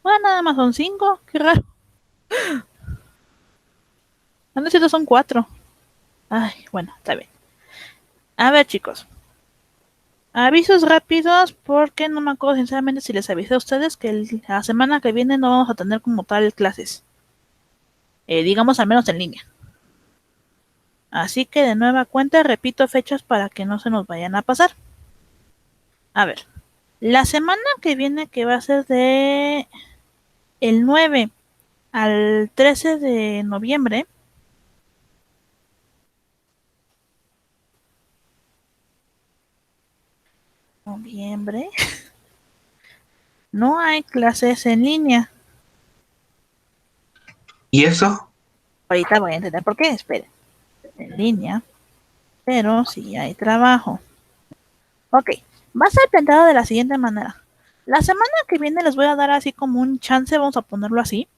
Bueno, nada más son 5, qué raro. No necesito son 4. Ay, bueno, está bien. A ver, chicos. Avisos rápidos porque no me acuerdo sinceramente si les avisé a ustedes que la semana que viene no vamos a tener como tal clases. Digamos al menos en línea. Así que de nueva cuenta repito fechas para que no se nos vayan a pasar. A ver, la semana que viene que va a ser de el 9 al 13 de noviembre. Noviembre. No hay clases en línea. ¿Y eso? Ahorita voy a entender por qué. Esperen. En línea. Pero sí hay trabajo. Ok. Va a ser planteado de la siguiente manera. La semana que viene les voy a dar así como un chance, vamos a ponerlo así,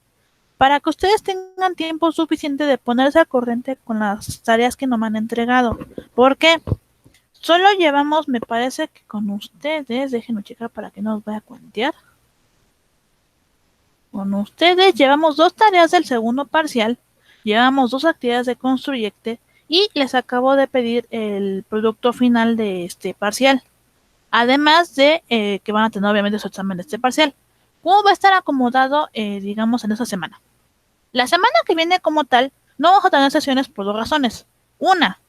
para que ustedes tengan tiempo suficiente de ponerse al corriente con las tareas que no me han entregado. ¿Por qué? Solo llevamos, me parece que con ustedes, déjenme checar para que no os vaya a cuentear. Con ustedes llevamos 2 tareas del segundo parcial, llevamos 2 actividades de Construyete y les acabo de pedir el producto final de este parcial. Además de que van a tener obviamente su examen de este parcial. ¿Cómo va a estar acomodado, digamos, en esa semana? La semana que viene como tal, no vamos a tener sesiones por 2 razones. Una,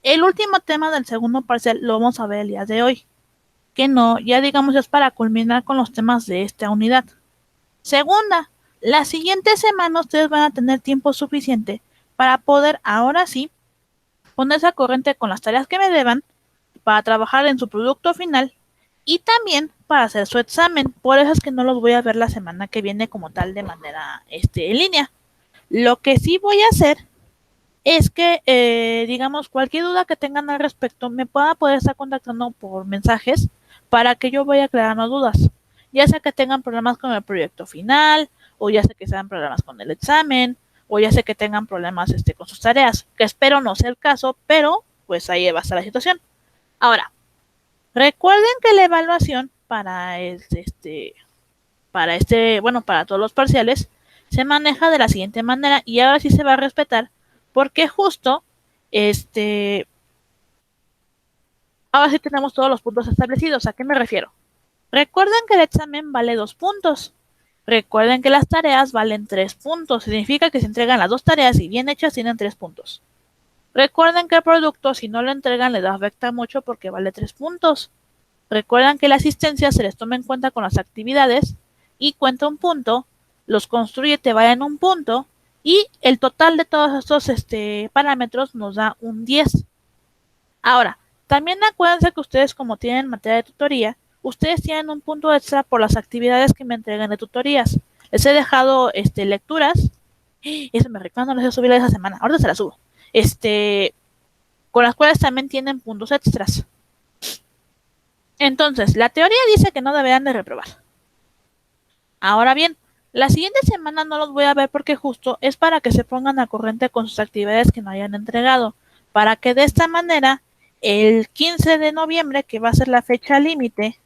el último tema del segundo parcial lo vamos a ver el día de hoy. Que no, ya digamos es para culminar con los temas de esta unidad. Segunda, la siguiente semana ustedes van a tener tiempo suficiente para poder ahora sí ponerse al corriente con las tareas que me deban, para trabajar en su producto final y también para hacer su examen. Por eso es que no los voy a ver la semana que viene como tal de manera en línea. Lo que sí voy a hacer es que, digamos, cualquier duda que tengan al respecto me puedan poder estar contactando por mensajes para que yo vaya aclarando dudas. Ya sea que tengan problemas con el proyecto final, o ya sea que tengan problemas con el examen, o ya sea que tengan problemas con sus tareas, que espero no sea el caso, pero pues ahí va a estar la situación. Ahora, recuerden que la evaluación bueno, para todos los parciales, se maneja de la siguiente manera y ahora sí se va a respetar porque justo, ahora sí tenemos todos los puntos establecidos. ¿A qué me refiero? Recuerden que el examen vale 2 puntos. Recuerden que las tareas valen 3 puntos. Significa que se entregan las 2 tareas y bien hechas tienen 3 puntos. Recuerden que el producto, si no lo entregan, les afecta mucho porque vale 3 puntos. Recuerdan que la asistencia se les toma en cuenta con las actividades y cuenta un punto, los construye, te vaya en un punto y el total de todos estos parámetros nos da un 10. Ahora, también acuérdense que ustedes como tienen materia de tutoría, ustedes tienen un punto extra por las actividades que me entregan de tutorías. Les he dejado lecturas. Eso me recuerda, no les he subido esa semana. Ahorita se las subo. Con las cuales también tienen puntos extras. Entonces, la teoría dice que no deberían de reprobar. Ahora bien, la siguiente semana no los voy a ver porque justo es para que se pongan a corriente con sus actividades que no hayan entregado, para que de esta manera, el 15 de noviembre, que va a ser la fecha límite,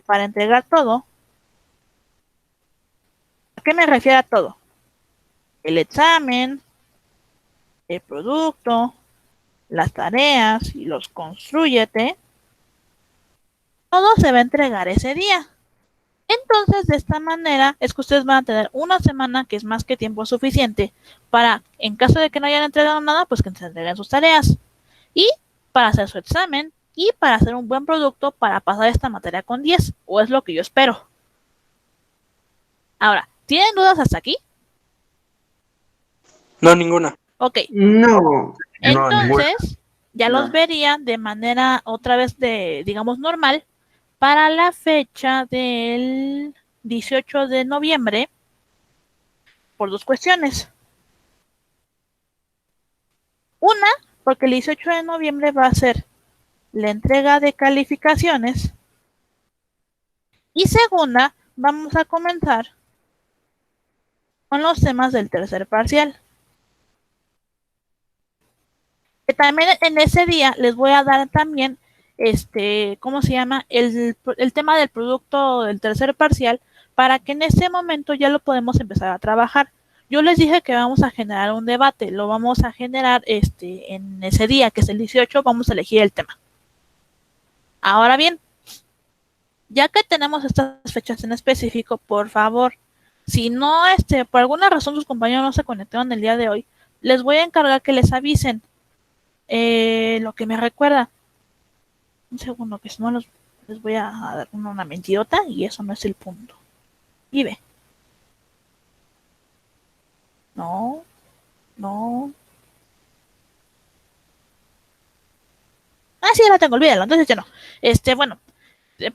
para entregar todo. ¿A qué me refiero a todo? El examen, el producto, las tareas y los construyete, todo se va a entregar ese día. Entonces, de esta manera es que ustedes van a tener una semana que es más que tiempo suficiente para, en caso de que no hayan entregado nada, pues que se entreguen sus tareas. Y para hacer su examen y para hacer un buen producto para pasar esta materia con 10, o es lo que yo espero. Ahora, ¿tienen dudas hasta aquí? No, ninguna. Ok. No, No, ninguna. Entonces, ya los no. vería de manera otra vez digamos, normal para la fecha del 18 de noviembre por 2 cuestiones. Una, porque el 18 de noviembre va a ser la entrega de calificaciones. Y segunda, vamos a comenzar con los temas del tercer parcial. Que también en ese día les voy a dar también, ¿cómo se llama? El tema del producto del tercer parcial, para que en ese momento ya lo podemos empezar a trabajar. Yo les dije que vamos a generar un debate, lo vamos a generar en ese día, que es el 18, vamos a elegir el tema. Ahora bien, ya que tenemos estas fechas en específico, por favor, si no, por alguna razón sus compañeros no se conectaron el día de hoy, les voy a encargar que les avisen. Lo que me recuerda, un segundo, que si no les voy a dar una mentirota y eso no es el punto. Y ve. No. Ah, sí, la tengo, olvídalo, entonces ya no. Bueno,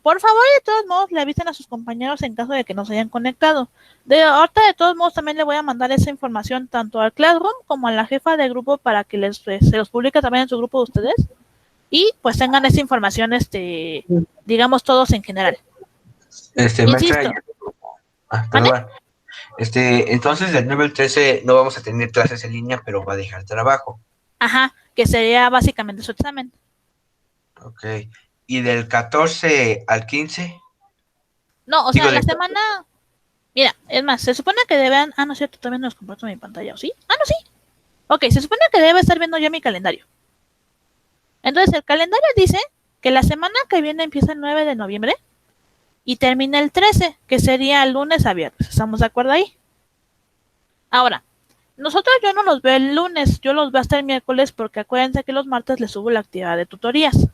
por favor, de todos modos, le avisen a sus compañeros en caso de que no se hayan conectado. Ahorita, de todos modos, también le voy a mandar esa información tanto al Classroom como a la jefa de grupo para que se los publique también en su grupo de ustedes. Y pues tengan esa información, digamos, todos en general. Maestra, perdón. Entonces, del 9 al 13 no vamos a tener clases en línea, pero va a dejar trabajo. Ajá, que sería básicamente su examen. Ok. ¿Y del 14 al 15? No, o sea, la semana... Mira, es más, se supone que deben... Ah, no es cierto, todavía no les comparto mi pantalla, ¿o sí? Ah, no, sí. Ok, se supone que debe estar viendo ya mi calendario. Entonces, el calendario dice que la semana que viene empieza el 9 de noviembre y termina el 13, que sería lunes a viernes. ¿Estamos de acuerdo ahí? Ahora, nosotros yo no los veo el lunes, yo los veo hasta el miércoles porque acuérdense que los martes les subo la actividad de tutorías.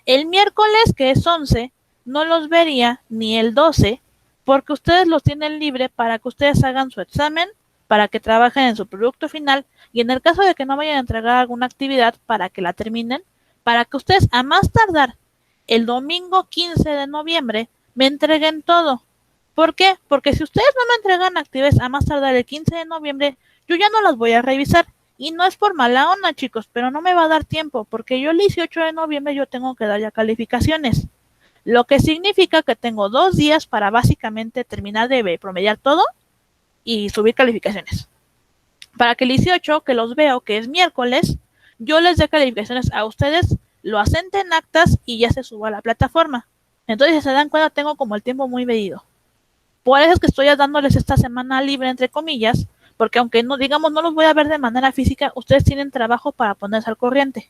El miércoles, que es 11, no los vería ni el 12 porque ustedes los tienen libre para que ustedes hagan su examen, para que trabajen en su producto final y en el caso de que no vayan a entregar alguna actividad para que la terminen, para que ustedes a más tardar el domingo 15 de noviembre me entreguen todo. ¿Por qué? Porque si ustedes no me entregan actividades a más tardar el 15 de noviembre, yo ya no las voy a revisar. Y no es por mala onda, chicos, pero no me va a dar tiempo, porque yo el 18 de noviembre yo tengo que dar ya calificaciones. Lo que significa que tengo 2 días para básicamente terminar de promediar todo y subir calificaciones. Para que el 18, que los veo, que es miércoles, yo les dé calificaciones a ustedes, lo asenten en actas y ya se suba a la plataforma. Entonces, si se dan cuenta, tengo como el tiempo muy medido. Por eso es que estoy dándoles esta semana libre, entre comillas, porque aunque no, digamos, no los voy a ver de manera física, ustedes tienen trabajo para ponerse al corriente.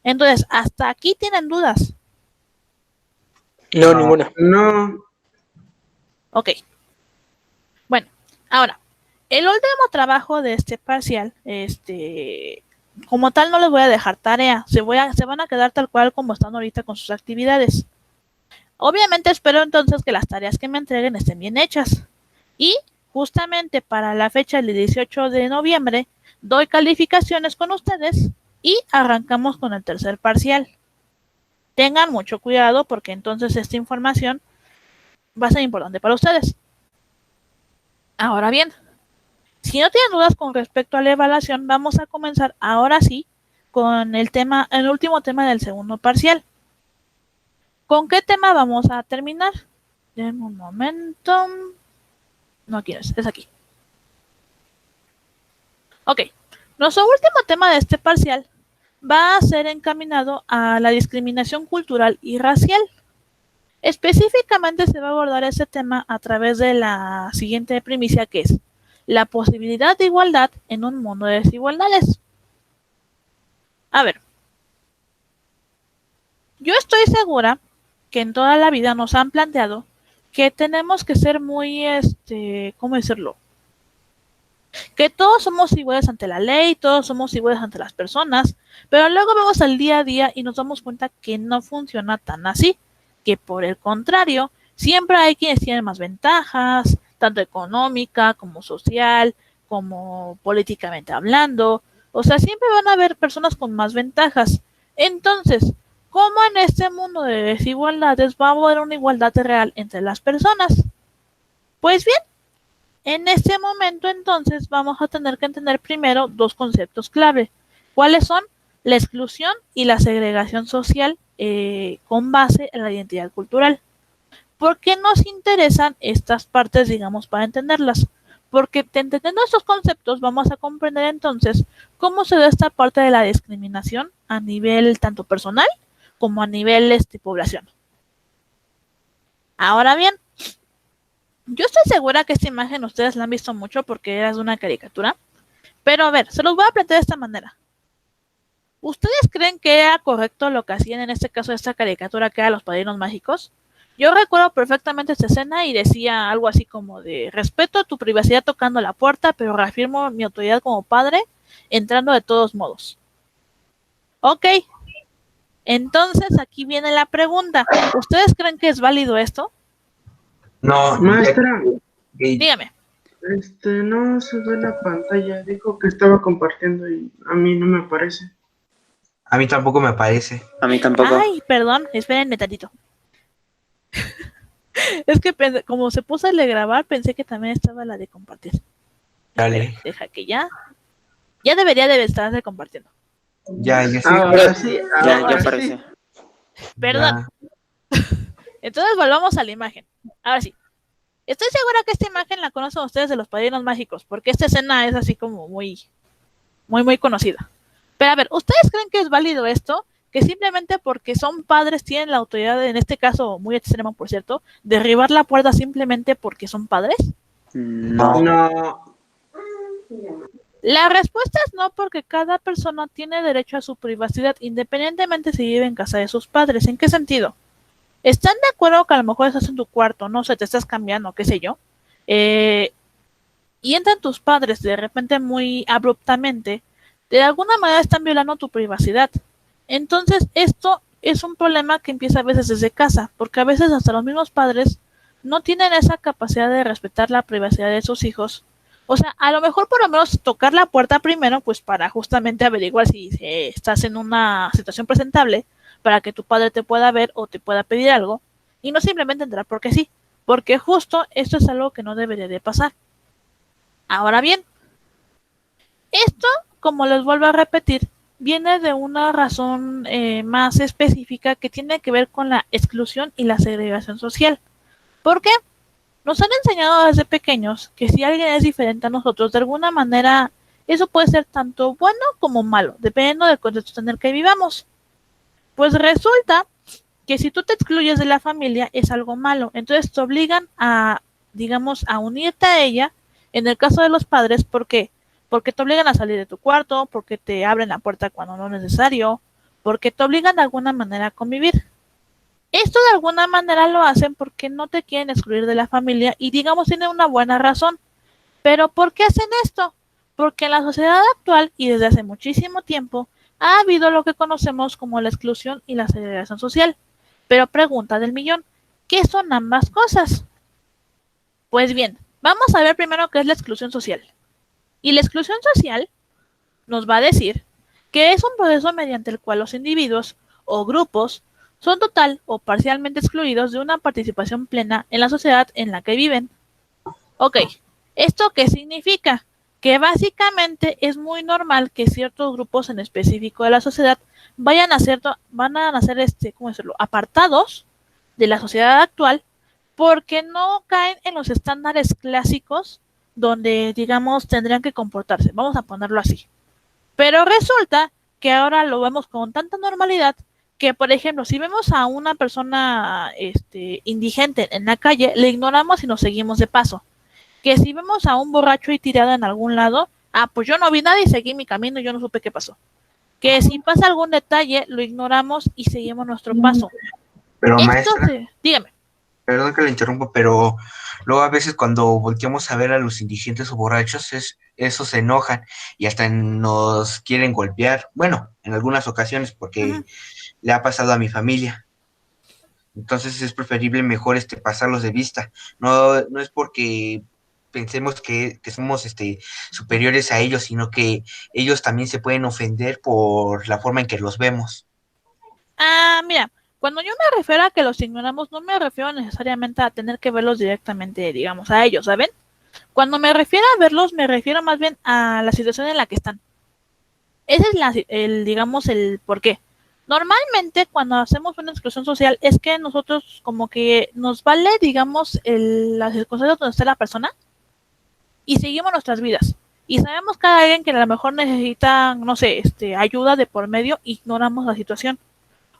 Entonces, ¿hasta aquí tienen dudas? No, ninguna. No. Ok. Bueno, ahora, el último trabajo de este parcial, como tal no les voy a dejar tarea, se van a quedar tal cual como están ahorita con sus actividades. Obviamente espero entonces que las tareas que me entreguen estén bien hechas. Y justamente para la fecha del 18 de noviembre, doy calificaciones con ustedes y arrancamos con el tercer parcial. Tengan mucho cuidado porque entonces esta información va a ser importante para ustedes. Ahora bien, si no tienen dudas con respecto a la evaluación, vamos a comenzar ahora sí con el último tema del segundo parcial. ¿Con qué tema vamos a terminar? Denme un momento. No, aquí no es aquí. Ok, nuestro último tema de este parcial va a ser encaminado a la discriminación cultural y racial. Específicamente se va a abordar este tema a través de la siguiente primicia, que es la posibilidad de igualdad en un mundo de desigualdades. A ver, yo estoy segura que en toda la vida nos han planteado que tenemos que ser muy, ¿cómo decirlo? Que todos somos iguales ante la ley, todos somos iguales ante las personas, pero luego vemos al día a día y nos damos cuenta que no funciona tan así, que por el contrario, siempre hay quienes tienen más ventajas, tanto económica como social, como políticamente hablando, o sea, siempre van a haber personas con más ventajas. Entonces, ¿cómo en este mundo de desigualdades va a haber una igualdad real entre las personas? Pues bien, en este momento entonces vamos a tener que entender primero dos conceptos clave. ¿Cuáles son? La exclusión y la segregación social con base en la identidad cultural. ¿Por qué nos interesan estas partes, digamos, para entenderlas? Porque entendiendo estos conceptos vamos a comprender entonces cómo se da esta parte de la discriminación a nivel tanto personal como a nivel población. Ahora bien, Yo estoy segura que esta imagen ustedes la han visto mucho porque era de una caricatura. Pero a ver, se los voy a plantear de esta manera. ¿Ustedes creen que era correcto lo que hacían en este caso de esta caricatura que eran los padrinos mágicos? Yo recuerdo perfectamente esta escena y decía algo así como de respeto tu privacidad tocando la puerta, pero reafirmo mi autoridad como padre entrando de todos modos. Ok, entonces aquí viene la pregunta. ¿Ustedes creen que es válido esto? No, Maestra, Dígame. no se ve la pantalla. Dijo que estaba compartiendo y a mí no me aparece. a mí tampoco me parece. A mí tampoco. Ay, perdón, espérenme tantito. Es que como se puso el de grabar, pensé que también estaba la de compartir. Dale. Espera, deja que ya debería de estar compartiendo. Ya sí. Ahora sí, Ya ahora aparece. sí. Perdón. Ya. Entonces volvamos a la imagen. Ahora sí. Estoy segura que esta imagen la conocen ustedes de los padrinos mágicos, porque esta escena es así como muy conocida. Pero a ver, ¿ustedes creen que es válido esto? Que simplemente porque son padres tienen la autoridad, en este caso muy extrema por cierto, derribar la puerta simplemente porque son padres? No. No. La respuesta es no, porque cada persona tiene derecho a su privacidad independientemente si vive en casa de sus padres. ¿En qué sentido? ¿Están de acuerdo que a lo mejor estás en tu cuarto, no sé, te estás cambiando, qué sé yo? Y entran tus padres de repente muy abruptamente, de alguna manera están violando tu privacidad. Entonces, esto es un problema que empieza a veces desde casa, porque a veces hasta los mismos padres no tienen esa capacidad de respetar la privacidad de sus hijos. O sea, a lo mejor por lo menos tocar la puerta primero, pues para justamente averiguar si estás en una situación presentable, para que tu padre te pueda ver o te pueda pedir algo, y no simplemente entrar porque sí, porque justo esto es algo que no debería de pasar. Ahora bien, esto, como les vuelvo a repetir, viene de una razón más específica que tiene que ver con la exclusión y la segregación social. ¿Por qué? Nos han enseñado desde pequeños que si alguien es diferente a nosotros, de alguna manera, eso puede ser tanto bueno como malo, dependiendo del contexto en el que vivamos. Pues resulta que si tú te excluyes de la familia es algo malo, entonces te obligan a, digamos, a unirte a ella. En el caso de los padres, ¿por qué? Porque te obligan a salir de tu cuarto, porque te abren la puerta cuando no es necesario, porque te obligan de alguna manera a convivir. Esto de alguna manera lo hacen porque no te quieren excluir de la familia y digamos tienen una buena razón. Pero ¿por qué hacen esto? Porque en la sociedad actual y desde hace muchísimo tiempo ha habido lo que conocemos como la exclusión y la segregación social. Pero pregunta del millón, ¿qué son ambas cosas? Pues bien, vamos a ver primero qué es la exclusión social. Y la exclusión social nos va a decir que es un proceso mediante el cual los individuos o grupos son total o parcialmente excluidos de una participación plena en la sociedad en la que viven. Ok, ¿esto qué significa? Que básicamente es muy normal que ciertos grupos en específico de la sociedad van a ser ¿cómo decirlo?, apartados de la sociedad actual porque no caen en los estándares clásicos donde, digamos, tendrían que comportarse. Vamos a ponerlo así. Pero resulta que ahora lo vemos con tanta normalidad que, por ejemplo, si vemos a una persona indigente en la calle, le ignoramos y nos seguimos de paso. Que si vemos a un borracho ahí tirado en algún lado, pues yo no vi nada y seguí mi camino y yo no supe qué pasó. Que si pasa algún detalle, lo ignoramos y seguimos nuestro paso. Pero maestra, dígame. Perdón que le interrumpo, pero luego a veces cuando volteamos a ver a los indigentes o borrachos, esos se enojan y hasta nos quieren golpear. Bueno, en algunas ocasiones, porque le ha pasado a mi familia. Entonces es preferible mejor pasarlos de vista. No es porque pensemos que somos superiores a ellos, sino que ellos también se pueden ofender por la forma en que los vemos. Mira, cuando yo me refiero a que los ignoramos, no me refiero necesariamente a tener que verlos directamente, digamos, a ellos, ¿saben? Cuando me refiero a verlos, me refiero más bien a la situación en la que están. Ese es el por qué. Normalmente, cuando hacemos una exclusión social, es que nosotros como que nos vale, digamos, las circunstancias donde está la persona y seguimos nuestras vidas. Y sabemos que hay alguien que a lo mejor necesita, no sé, ayuda de por medio, ignoramos la situación.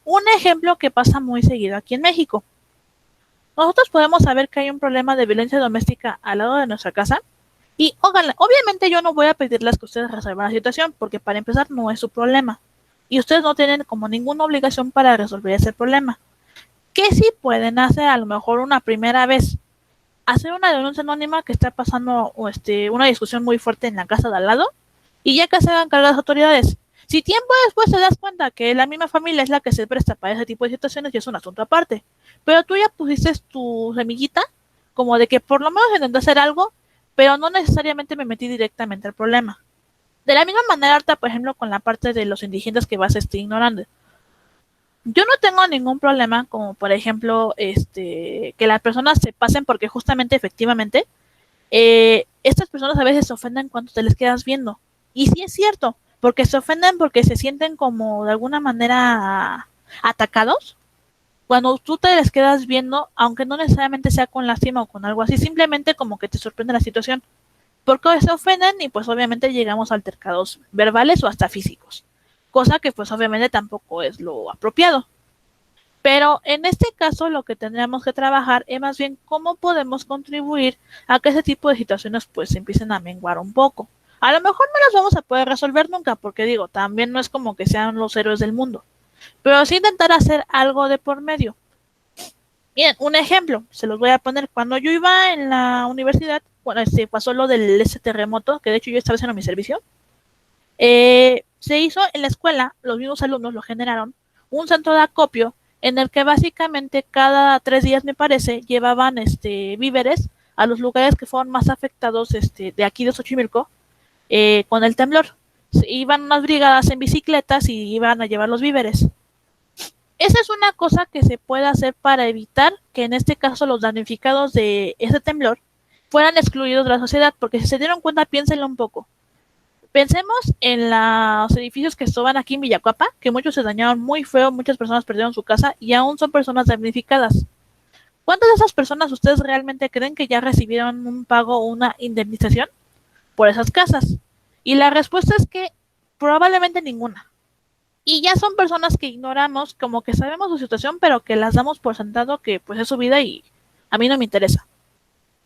Un ejemplo que pasa muy seguido aquí en México. nosotros podemos saber que hay un problema de violencia doméstica al lado de nuestra casa y obviamente yo no voy a pedirles que ustedes resuelvan la situación porque para empezar no es su problema y ustedes no tienen como ninguna obligación para resolver ese problema. ¿Qué sí pueden hacer a lo mejor una primera vez? Hacer una denuncia anónima que está pasando una discusión muy fuerte en la casa de al lado y ya que se hagan cargo las autoridades. Si tiempo después te das cuenta que la misma familia es la que se presta para ese tipo de situaciones, ya es un asunto aparte. Pero tú ya pusiste tu semillita como de que por lo menos intenté hacer algo, pero no necesariamente me metí directamente al problema. De la misma manera, ahorita, por ejemplo, con la parte de los indigentes que vas ignorando. Yo no tengo ningún problema, como por ejemplo, que las personas se pasen porque justamente, efectivamente, estas personas a veces se ofenden cuando te les quedas viendo. Y sí es cierto, porque se ofenden porque se sienten como de alguna manera atacados. Cuando tú te les quedas viendo, aunque no necesariamente sea con lástima o con algo así, simplemente como que te sorprende la situación. Porque se ofenden y pues obviamente llegamos a altercados verbales o hasta físicos. Cosa que pues obviamente tampoco es lo apropiado. Pero en este caso lo que tendríamos que trabajar es más bien cómo podemos contribuir a que ese tipo de situaciones pues empiecen a menguar un poco. A lo mejor no las vamos a poder resolver nunca, porque digo, también no es como que sean los héroes del mundo, pero sí intentar hacer algo de por medio. Bien, un ejemplo, se los voy a poner. Cuando yo iba en la universidad, bueno, pasó lo del ese terremoto, que de hecho yo estaba haciendo mi servicio, se hizo en la escuela, los mismos alumnos lo generaron, un centro de acopio en el que básicamente cada 3 días, me parece, llevaban víveres a los lugares que fueron más afectados de aquí de Xochimilco con el temblor. Iban unas brigadas en bicicletas y iban a llevar los víveres. Esa es una cosa que se puede hacer para evitar que en este caso los damnificados de ese temblor fueran excluidos de la sociedad, porque si se dieron cuenta, piénsenlo un poco. Pensemos en los edificios que estaban aquí en Villacuapa, que muchos se dañaron muy feo, muchas personas perdieron su casa y aún son personas damnificadas. ¿Cuántas de esas personas ustedes realmente creen que ya recibieron un pago o una indemnización por esas casas? Y la respuesta es que probablemente ninguna. Y ya son personas que ignoramos, como que sabemos su situación, pero que las damos por sentado que pues es su vida y a mí no me interesa.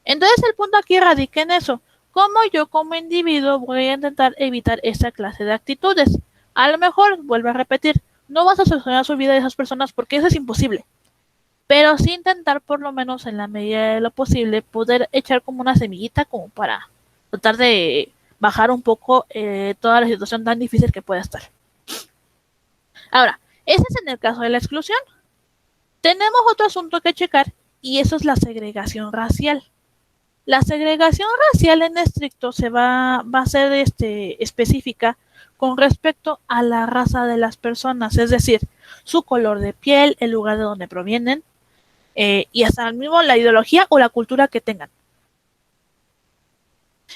Entonces el punto aquí radica en eso. ¿Cómo yo como individuo voy a intentar evitar esa clase de actitudes? A lo mejor, vuelvo a repetir, no vas a solucionar su vida de esas personas porque eso es imposible. Pero sí intentar por lo menos en la medida de lo posible poder echar como una semillita como para tratar de bajar un poco toda la situación tan difícil que pueda estar. Ahora, ese es en el caso de la exclusión. Tenemos otro asunto que checar y eso es la segregación racial. La segregación racial en estricto va a ser específica con respecto a la raza de las personas, es decir, su color de piel, el lugar de donde provienen y hasta el mismo la ideología o la cultura que tengan.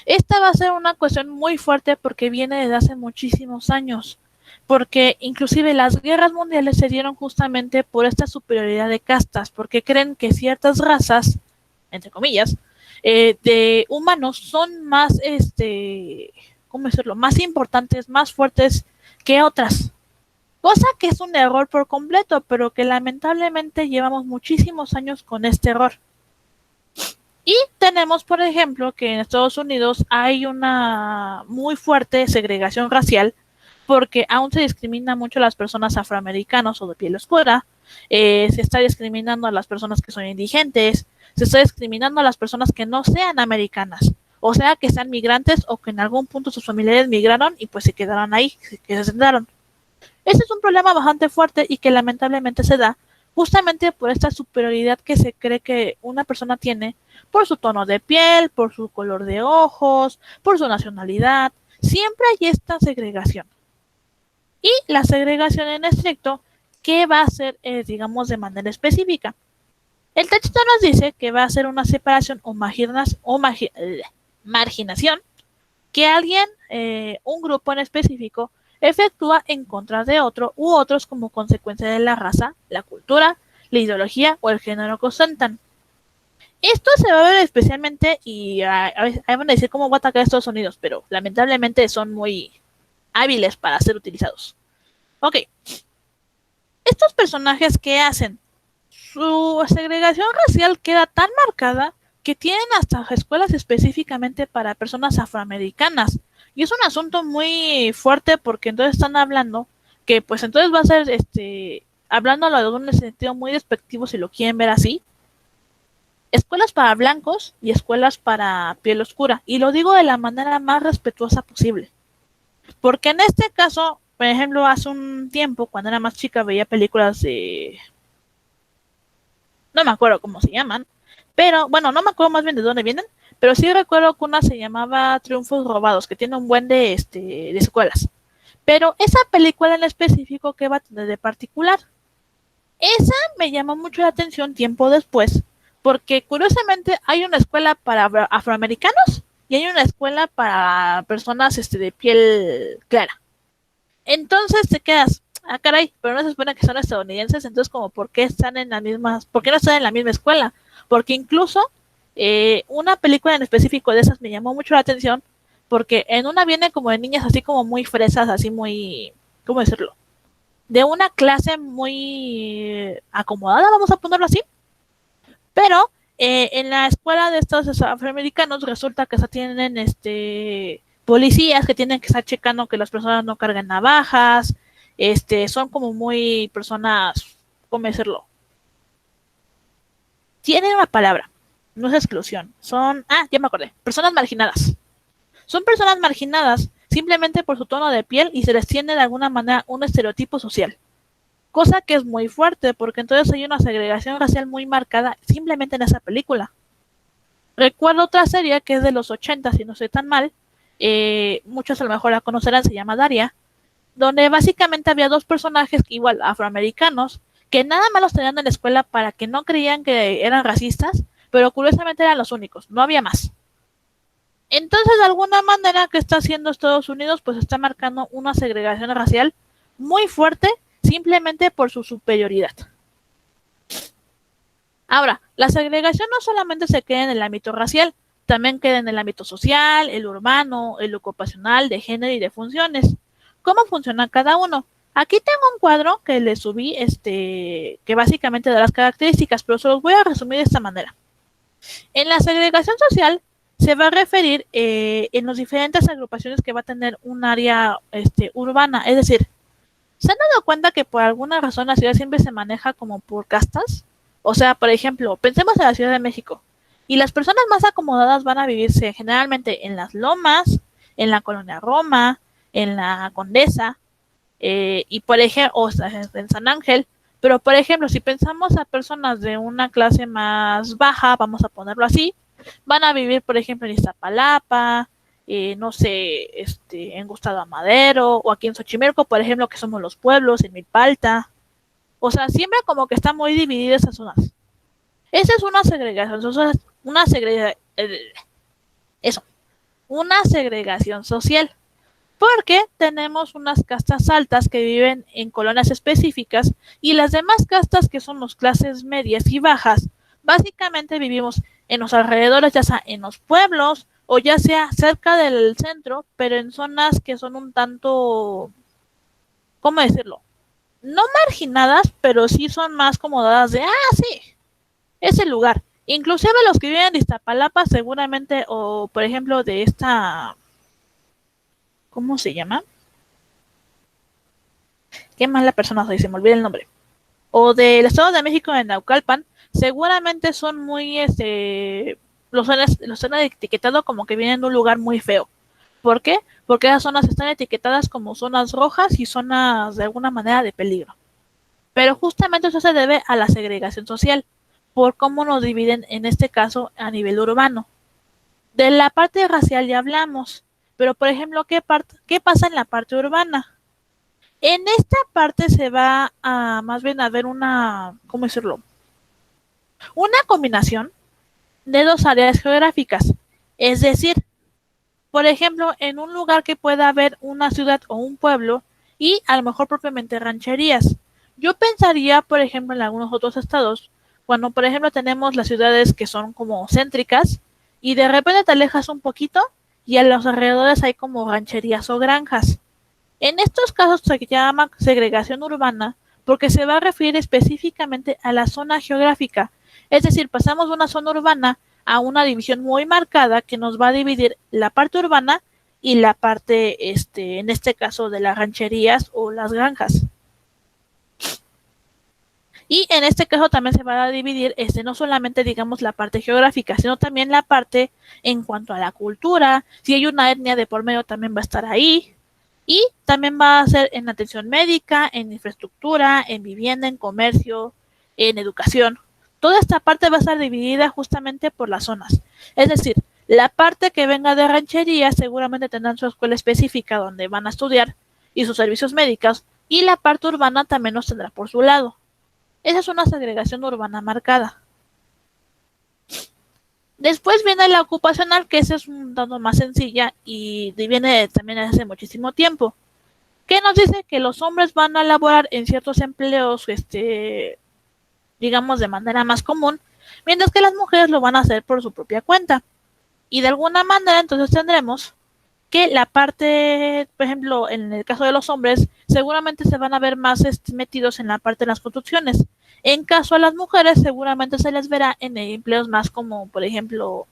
Esta va a ser una cuestión muy fuerte porque viene desde hace muchísimos años, porque inclusive las guerras mundiales se dieron justamente por esta superioridad de castas, porque creen que ciertas razas, entre comillas, de humanos son más, ¿cómo decirlo?, más importantes, más fuertes que otras. Cosa que es un error por completo, pero que lamentablemente llevamos muchísimos años con este error. Y tenemos, por ejemplo, que en Estados Unidos hay una muy fuerte segregación racial, porque aún se discrimina mucho a las personas afroamericanas o de piel oscura, se está discriminando a las personas que son indigentes, se está discriminando a las personas que no sean americanas, o sea, que sean migrantes o que en algún punto sus familiares migraron y pues se quedaron ahí, que se sentaron. Este es un problema bastante fuerte y que lamentablemente se da justamente por esta superioridad que se cree que una persona tiene por su tono de piel, por su color de ojos, por su nacionalidad. Siempre hay esta segregación. Y la segregación en estricto, ¿qué va a hacer, digamos, de manera específica? El texto nos dice que va a ser una separación o marginación que alguien, un grupo en específico, efectúa en contra de otro u otros como consecuencia de la raza, la cultura, la ideología o el género que ostentan. Esto se va a ver especialmente, y van a decir cómo va a atacar a Estados Unidos, pero lamentablemente son muy hábiles para ser utilizados. Ok. Estos personajes, ¿qué hacen? su segregación racial queda tan marcada que tienen hasta escuelas específicamente para personas afroamericanas. Y es un asunto muy fuerte porque entonces están hablando que pues entonces va a ser hablándolo de un sentido muy despectivo si lo quieren ver así, escuelas para blancos y escuelas para piel oscura. Y lo digo de la manera más respetuosa posible. Porque en este caso, por ejemplo, hace un tiempo, cuando era más chica, veía películas de... No me acuerdo cómo se llaman, pero bueno, no me acuerdo más bien de dónde vienen, pero sí recuerdo que una se llamaba Triunfos Robados, que tiene un buen de escuelas. Pero esa película en específico, ¿qué va a tener de particular? Esa me llamó mucho la atención tiempo después, porque curiosamente hay una escuela para afroamericanos y hay una escuela para personas de piel clara. Entonces te quedas, ah caray, pero no se supone que son estadounidenses, entonces como por qué están en la misma, por qué no están en la misma escuela, porque incluso una película en específico de esas me llamó mucho la atención, porque en una viene como de niñas así como muy fresas, así muy, ¿cómo decirlo? De una clase muy acomodada, vamos a ponerlo así, pero en la escuela de estos afroamericanos resulta que tienen policías que tienen que estar checando que las personas no carguen navajas, son como muy personas, ¿cómo decirlo? Tienen una palabra, no es exclusión, son, ya me acordé, personas marginadas. Son personas marginadas simplemente por su tono de piel y se les tiene de alguna manera un estereotipo social. Cosa que es muy fuerte porque entonces hay una segregación racial muy marcada simplemente en esa película. Recuerdo otra serie que es de los 80, si no estoy tan mal, muchos a lo mejor la conocerán, se llama Daria, donde básicamente había dos personajes igual afroamericanos que nada más los tenían en la escuela para que no creían que eran racistas, pero curiosamente eran los únicos, no había más. Entonces, de alguna manera que está haciendo Estados Unidos, pues está marcando una segregación racial muy fuerte simplemente por su superioridad. Ahora, la segregación no solamente se queda en el ámbito racial, también queda en el ámbito social, el urbano, el ocupacional, de género y de funciones. ¿Cómo funciona cada uno? Aquí tengo un cuadro que le subí, que básicamente da las características, pero se los voy a resumir de esta manera. En la segregación social se va a referir en las diferentes agrupaciones que va a tener un área urbana, es decir, ¿se han dado cuenta que por alguna razón la ciudad siempre se maneja como por castas? O sea, por ejemplo, pensemos en la Ciudad de México. Y las personas más acomodadas van a vivirse generalmente en las Lomas, en la Colonia Roma, en la Condesa, y por ejemplo, o sea, en San Ángel. Pero, por ejemplo, si pensamos a personas de una clase más baja, vamos a ponerlo así, van a vivir, por ejemplo, en Iztapalapa, no sé, en Gustavo Amadero, o aquí en Xochimilco, por ejemplo, que somos los pueblos, en Milpalta. O sea, siempre como que están muy divididas esas zonas. Esa es una segregación, una segregación social. Porque tenemos unas castas altas que viven en colonias específicas y las demás castas que son las clases medias y bajas, básicamente vivimos en los alrededores, ya sea en los pueblos o ya sea cerca del centro, pero en zonas que son un tanto, ¿cómo decirlo? No marginadas, pero sí son más acomodadas de, sí, ese lugar. Inclusive los que viven en Iztapalapa seguramente, o por ejemplo de esta, ¿cómo se llama? Qué mala persona soy, se me olvida el nombre. O del Estado de México en Naucalpan, seguramente son muy, los han etiquetado como que vienen de un lugar muy feo. ¿Por qué? Porque esas zonas están etiquetadas como zonas rojas y zonas de alguna manera de peligro. Pero justamente eso se debe a la segregación social, por cómo nos dividen en este caso a nivel urbano. De la parte racial ya hablamos, pero por ejemplo, ¿qué pasa en la parte urbana? En esta parte se va a más bien a ver una, ¿cómo decirlo? Una combinación de dos áreas geográficas. Es decir, por ejemplo, en un lugar que pueda haber una ciudad o un pueblo y a lo mejor propiamente rancherías. Yo pensaría, por ejemplo, en algunos otros estados, cuando por ejemplo tenemos las ciudades que son como céntricas y de repente te alejas un poquito y a los alrededores hay como rancherías o granjas. En estos casos se llama segregación urbana porque se va a referir específicamente a la zona geográfica. Es decir, pasamos de una zona urbana a una división muy marcada que nos va a dividir la parte urbana y la parte, en este caso, de las rancherías o las granjas. Y en este caso también se va a dividir no solamente, digamos, la parte geográfica, sino también la parte en cuanto a la cultura. Si hay una etnia de por medio, también va a estar ahí. Y también va a ser en atención médica, en infraestructura, en vivienda, en comercio, en educación. Toda esta parte va a estar dividida justamente por las zonas. Es decir, la parte que venga de ranchería seguramente tendrán su escuela específica donde van a estudiar y sus servicios médicos, y la parte urbana también los tendrá por su lado. Esa es una segregación urbana marcada. Después viene la ocupacional, que esa es un tanto más sencilla y viene también hace muchísimo tiempo, que nos dice que los hombres van a laborar en ciertos empleos, digamos, de manera más común, mientras que las mujeres lo van a hacer por su propia cuenta. Y de alguna manera entonces tendremos que la parte, por ejemplo, en el caso de los hombres, seguramente se van a ver más metidos en la parte de las construcciones. En caso a las mujeres, seguramente se les verá en empleos más como, por ejemplo,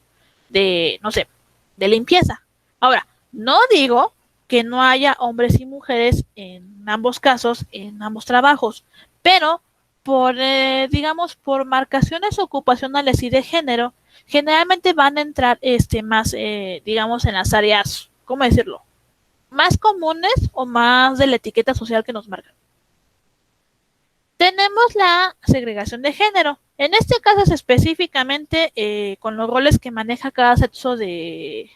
de, no sé, de limpieza. Ahora, no digo que no haya hombres y mujeres en ambos casos, en ambos trabajos, pero digamos, por marcaciones ocupacionales y de género, generalmente van a entrar más, digamos, en las áreas, ¿cómo decirlo?, más comunes o más de la etiqueta social que nos marcan. Tenemos la segregación de género. En este caso es específicamente con los roles que maneja cada sexo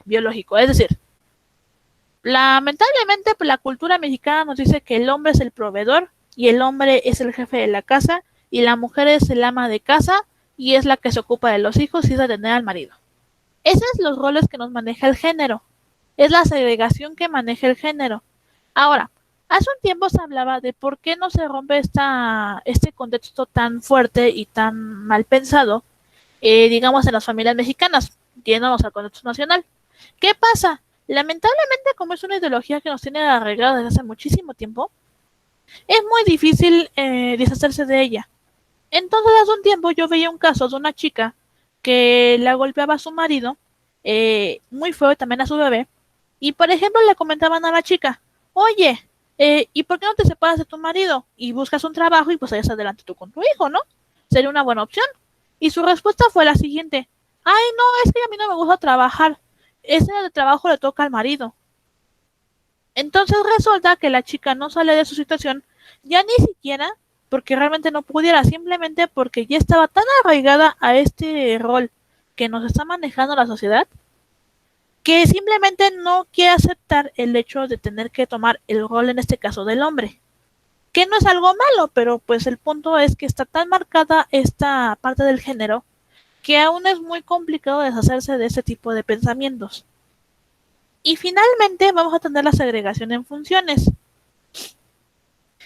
biológico. Es decir, lamentablemente la cultura mexicana nos dice que el hombre es el proveedor y el hombre es el jefe de la casa y la mujer es el ama de casa y es la que se ocupa de los hijos y es de tener al marido. Esos son los roles que nos maneja el género. Es la segregación que maneja el género. Ahora, hace un tiempo se hablaba de por qué no se rompe este contexto tan fuerte y tan mal pensado, digamos, en las familias mexicanas, yéndonos al contexto nacional. ¿Qué pasa? Lamentablemente, como es una ideología que nos tiene arreglada desde hace muchísimo tiempo, es muy difícil deshacerse de ella. Entonces, hace un tiempo yo veía un caso de una chica que la golpeaba a su marido, muy feo, también a su bebé, y por ejemplo le comentaban a la chica, oye, ¿y por qué no te separas de tu marido y buscas un trabajo y pues vayas adelante tú con tu hijo, ¿no? Sería una buena opción. Y su respuesta fue la siguiente, ay, no, es que a mí no me gusta trabajar, ese de trabajo le toca al marido. Entonces resulta que la chica no sale de su situación, ya ni siquiera porque realmente no pudiera, simplemente porque ya estaba tan arraigada a este rol que nos está manejando la sociedad, que simplemente no quiere aceptar el hecho de tener que tomar el rol, en este caso, del hombre. Que no es algo malo, pero pues el punto es que está tan marcada esta parte del género que aún es muy complicado deshacerse de ese tipo de pensamientos. Y finalmente vamos a tener la segregación en funciones.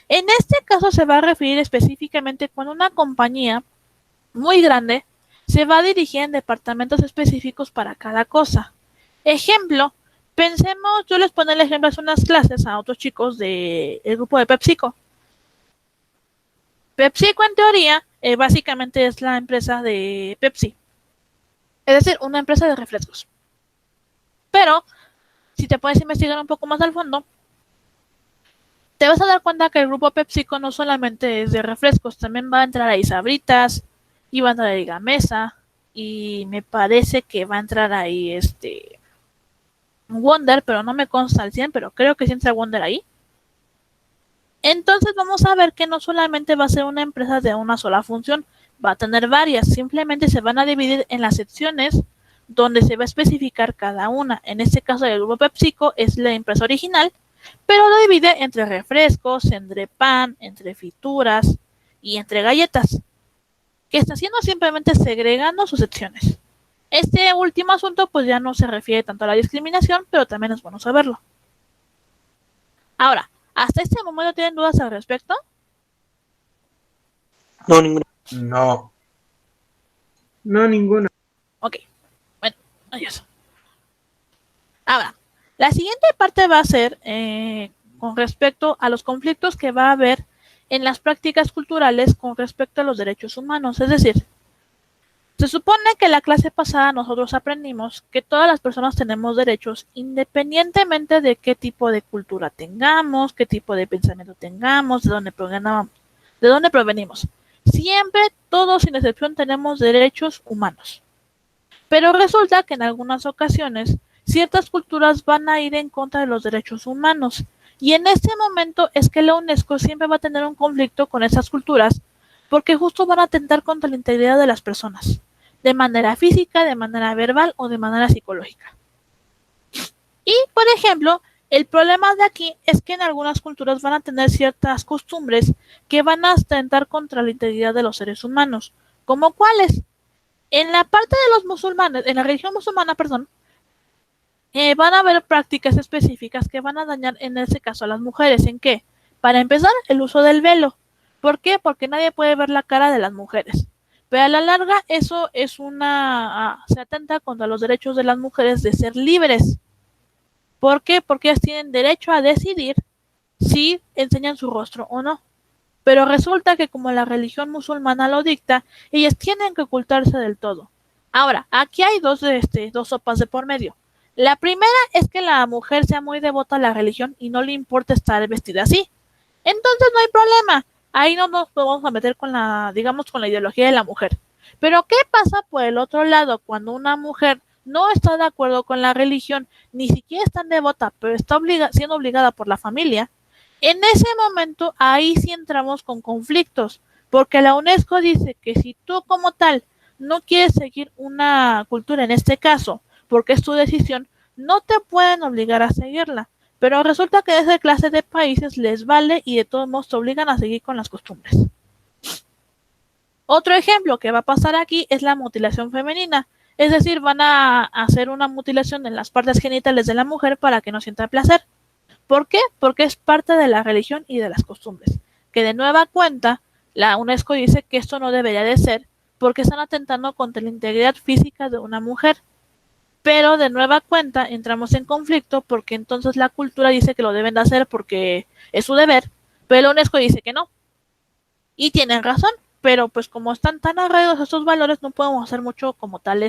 En este caso se va a referir específicamente cuando una compañía muy grande se va a dirigir en departamentos específicos para cada cosa. Ejemplo, pensemos, yo les pongo el ejemplo hace unas clases a otros chicos del grupo de PepsiCo. PepsiCo en teoría básicamente es la empresa de Pepsi. Es decir, una empresa de refrescos. Pero, si te puedes investigar un poco más al fondo, te vas a dar cuenta que el grupo PepsiCo no solamente es de refrescos, también va a entrar ahí Sabritas, y va a entrar ahí Gamesa, y me parece que va a entrar ahí Wonder, pero no me consta al 100, pero creo que sí entra Wonder ahí. Entonces vamos a ver que no solamente va a ser una empresa de una sola función, va a tener varias, simplemente se van a dividir en las secciones donde se va a especificar cada una. En este caso el grupo PepsiCo es la empresa original, pero lo divide entre refrescos, entre pan, entre frituras y entre galletas, que está haciendo simplemente segregando sus secciones. Este último asunto pues ya no se refiere tanto a la discriminación, pero también es bueno saberlo. Ahora, ¿hasta este momento tienen dudas al respecto? No, ninguna. No. No, ninguna. Ok, bueno, adiós. Ahora, la siguiente parte va a ser con respecto a los conflictos que va a haber en las prácticas culturales con respecto a los derechos humanos. Es decir, se supone que la clase pasada nosotros aprendimos que todas las personas tenemos derechos independientemente de qué tipo de cultura tengamos, qué tipo de pensamiento tengamos, de dónde provenimos. Siempre, todos sin excepción, tenemos derechos humanos. Pero resulta que en algunas ocasiones ciertas culturas van a ir en contra de los derechos humanos. Y en este momento es que la UNESCO siempre va a tener un conflicto con esas culturas porque justo van a atentar contra la integridad de las personas, de manera física, de manera verbal o de manera psicológica. Y, por ejemplo, el problema de aquí es que en algunas culturas van a tener ciertas costumbres que van a atentar contra la integridad de los seres humanos. ¿Como cuáles? En la parte de los musulmanes, en la religión musulmana, perdón, van a haber prácticas específicas que van a dañar en este caso a las mujeres. ¿En qué? Para empezar, el uso del velo. ¿Por qué? Porque nadie puede ver la cara de las mujeres. Pero a la larga eso es se atenta contra los derechos de las mujeres de ser libres. ¿Por qué? Porque ellas tienen derecho a decidir si enseñan su rostro o no. Pero resulta que como la religión musulmana lo dicta, ellas tienen que ocultarse del todo. Ahora, aquí hay dos sopas de por medio. La primera es que la mujer sea muy devota a la religión y no le importa estar vestida así. Entonces no hay problema. Ahí no nos podemos meter con digamos, con la ideología de la mujer. Pero ¿qué pasa por el otro lado cuando una mujer no está de acuerdo con la religión, ni siquiera es tan devota, pero está siendo obligada por la familia? En ese momento, ahí sí entramos con conflictos, porque la UNESCO dice que si tú como tal no quieres seguir una cultura, en este caso, porque es tu decisión, no te pueden obligar a seguirla. Pero resulta que a esa clase de países les vale y de todos modos te obligan a seguir con las costumbres. Otro ejemplo que va a pasar aquí es la mutilación femenina. Es decir, van a hacer una mutilación en las partes genitales de la mujer para que no sienta placer. ¿Por qué? Porque es parte de la religión y de las costumbres. Que de nueva cuenta, la UNESCO dice que esto no debería de ser porque están atentando contra la integridad física de una mujer. Pero de nueva cuenta entramos en conflicto porque entonces la cultura dice que lo deben de hacer porque es su deber, pero la UNESCO dice que no. Y tienen razón, pero pues como están tan arraigados estos valores no podemos hacer mucho como tal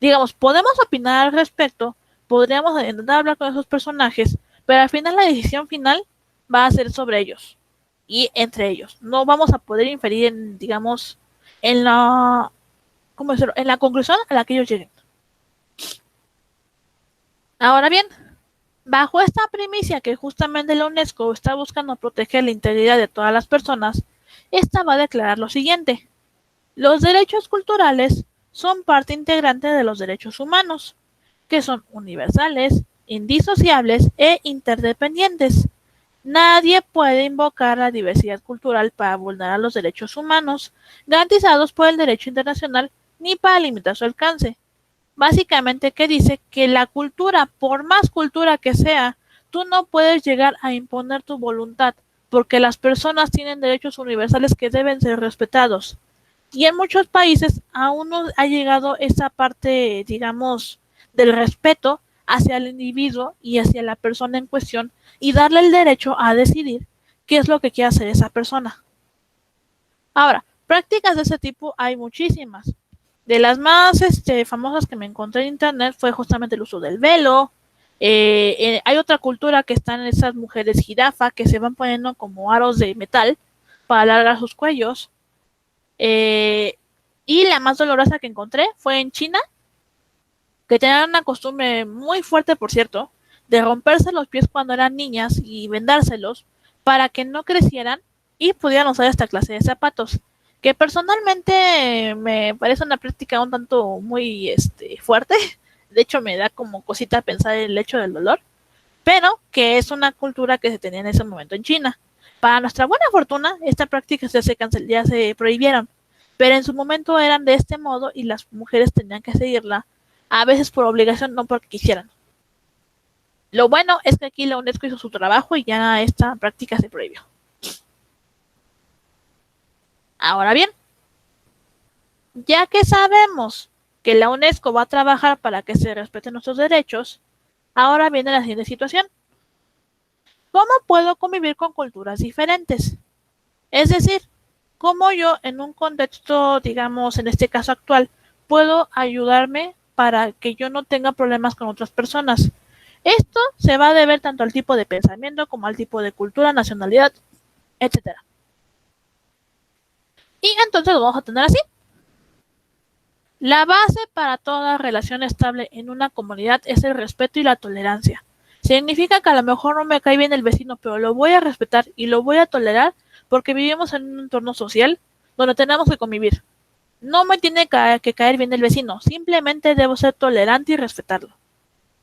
digamos, podemos opinar al respecto, podríamos intentar hablar con esos personajes, pero al final la decisión final va a ser sobre ellos y entre ellos. No vamos a poder inferir digamos, en la conclusión a la que ellos lleguen. Ahora bien, bajo esta primicia que justamente la UNESCO está buscando proteger la integridad de todas las personas, esta va a declarar lo siguiente: los derechos culturales son parte integrante de los derechos humanos, que son universales, indisociables e interdependientes. Nadie puede invocar la diversidad cultural para vulnerar los derechos humanos garantizados por el derecho internacional ni para limitar su alcance. Básicamente, que dice que la cultura, por más cultura que sea, tú no puedes llegar a imponer tu voluntad, porque las personas tienen derechos universales que deben ser respetados. Y en muchos países aún no ha llegado esa parte, digamos, del respeto hacia el individuo y hacia la persona en cuestión y darle el derecho a decidir qué es lo que quiere hacer esa persona. Ahora, prácticas de ese tipo hay muchísimas. De las más famosas que me encontré en internet fue justamente el uso del velo. Hay otra cultura que están esas mujeres jirafa que se van poniendo como aros de metal para alargar sus cuellos. Y la más dolorosa que encontré fue en China, que tenían una costumbre muy fuerte, por cierto, de romperse los pies cuando eran niñas y vendárselos para que no crecieran y pudieran usar esta clase de zapatos, que personalmente me parece una práctica un tanto muy fuerte. De hecho, me da como cosita pensar el hecho del dolor, pero que es una cultura que se tenía en ese momento en China. Para nuestra buena fortuna, esta práctica ya se prohibieron, pero en su momento eran de este modo y las mujeres tenían que seguirla, a veces por obligación, no porque quisieran. Lo bueno es que aquí la UNESCO hizo su trabajo y ya esta práctica se prohibió. Ahora bien, ya que sabemos que la UNESCO va a trabajar para que se respeten nuestros derechos, ahora viene la siguiente situación. ¿Cómo puedo convivir con culturas diferentes? Es decir, cómo yo en un contexto, digamos, en este caso actual, puedo ayudarme para que yo no tenga problemas con otras personas. Esto se va a deber tanto al tipo de pensamiento como al tipo de cultura, nacionalidad, etcétera. Y entonces lo vamos a tener así. La base para toda relación estable en una comunidad es el respeto y la tolerancia. Significa que a lo mejor no me cae bien el vecino, pero lo voy a respetar y lo voy a tolerar porque vivimos en un entorno social donde tenemos que convivir. No me tiene que caer bien el vecino, simplemente debo ser tolerante y respetarlo.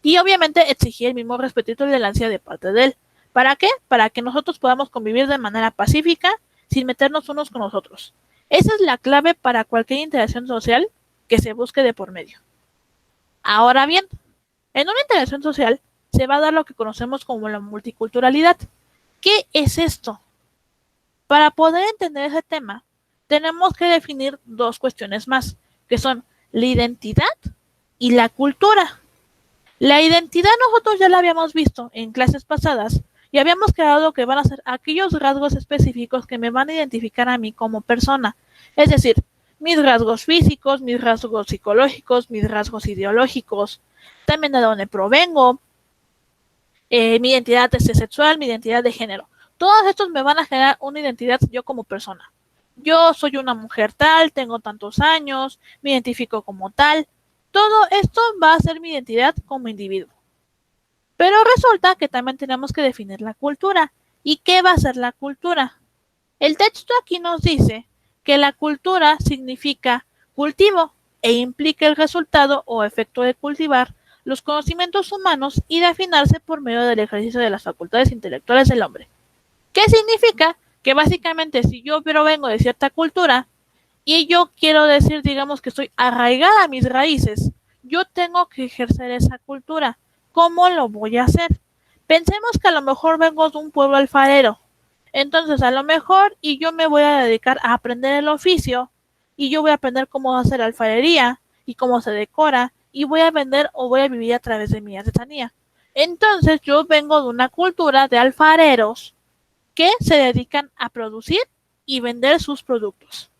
Y obviamente exigir el mismo respeto y tolerancia de parte de él. ¿Para qué? Para que nosotros podamos convivir de manera pacífica sin meternos unos con los otros. Esa es la clave para cualquier interacción social que se busque de por medio. Ahora bien, en una interacción social se va a dar lo que conocemos como la multiculturalidad. ¿Qué es esto? Para poder entender ese tema, tenemos que definir dos cuestiones más, que son la identidad y la cultura. La identidad nosotros ya la habíamos visto en clases pasadas y habíamos quedado que van a ser aquellos rasgos específicos que me van a identificar a mí como persona. Es decir, mis rasgos físicos, mis rasgos psicológicos, mis rasgos ideológicos, también de dónde provengo, mi identidad sexual, mi identidad de género. Todos estos me van a generar una identidad yo como persona. Yo soy una mujer tal, tengo tantos años, me identifico como tal. Todo esto va a ser mi identidad como individuo. Pero resulta que también tenemos que definir la cultura. ¿Y qué va a ser la cultura? El texto aquí nos dice que la cultura significa cultivo e implica el resultado o efecto de cultivar los conocimientos humanos y de afinarse por medio del ejercicio de las facultades intelectuales del hombre. ¿Qué significa? Que básicamente si yo provengo de cierta cultura y yo quiero decir, digamos que estoy arraigada a mis raíces, yo tengo que ejercer esa cultura. ¿Cómo lo voy a hacer? Pensemos que a lo mejor vengo de un pueblo alfarero. Entonces, a lo mejor y yo me voy a dedicar a aprender el oficio y yo voy a aprender cómo hacer alfarería y cómo se decora y voy a vender o voy a vivir a través de mi artesanía. Entonces, yo vengo de una cultura de alfareros que se dedican a producir y vender sus productos.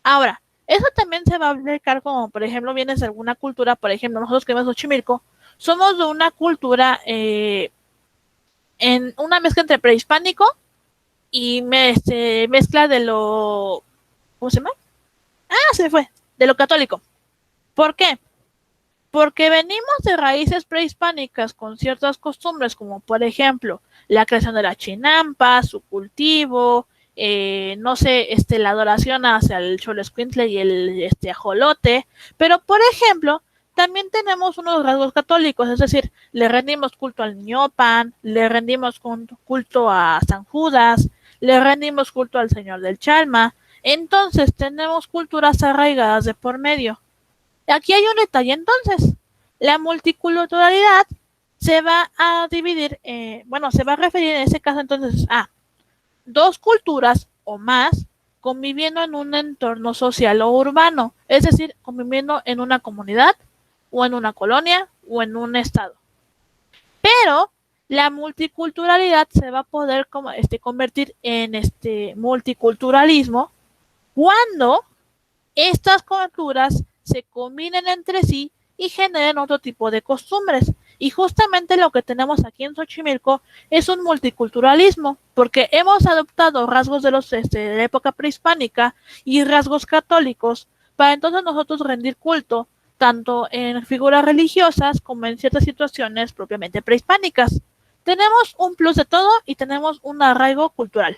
Ahora, eso también se va a aplicar como, por ejemplo, vienes de alguna cultura, por ejemplo, nosotros que vemos Xochimilco, somos de una cultura en una mezcla entre prehispánico y mezcla de lo, ¿cómo se llama? Se fue, de lo católico. ¿Por qué? Porque venimos de raíces prehispánicas con ciertas costumbres, como por ejemplo la creación de la chinampa, su cultivo, no sé, la adoración hacia el Xoloscuintle y el ajolote, pero por ejemplo, también tenemos unos rasgos católicos, es decir, le rendimos culto al Niño Pan, le rendimos culto a San Judas, le rendimos culto al Señor del Chalma, entonces tenemos culturas arraigadas de por medio. Aquí hay un detalle entonces. La multiculturalidad se va a dividir, se va a referir en ese caso entonces a dos culturas o más conviviendo en un entorno social o urbano, es decir, conviviendo en una comunidad o en una colonia o en un estado. Pero la multiculturalidad se va a poder convertir en multiculturalismo cuando estas culturas se combinen entre sí y generen otro tipo de costumbres. Y justamente lo que tenemos aquí en Xochimilco es un multiculturalismo, porque hemos adoptado rasgos de de la época prehispánica y rasgos católicos para entonces nosotros rendir culto tanto en figuras religiosas como en ciertas situaciones propiamente prehispánicas. Tenemos un plus de todo y tenemos un arraigo cultural,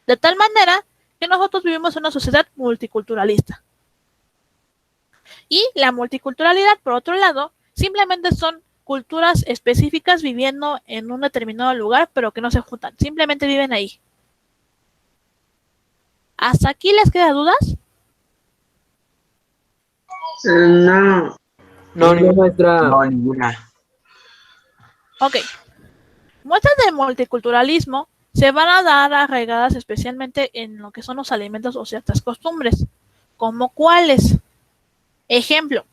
de tal manera que nosotros vivimos en una sociedad multiculturalista. Y la multiculturalidad, por otro lado, simplemente son culturas específicas viviendo en un determinado lugar, pero que no se juntan, simplemente viven ahí. ¿Hasta aquí les queda dudas? No. No, maestra. No, ninguna. Ok. Muestras de multiculturalismo se van a dar arraigadas especialmente en lo que son los alimentos o ciertas costumbres. ¿Como cuáles? Ejemplo,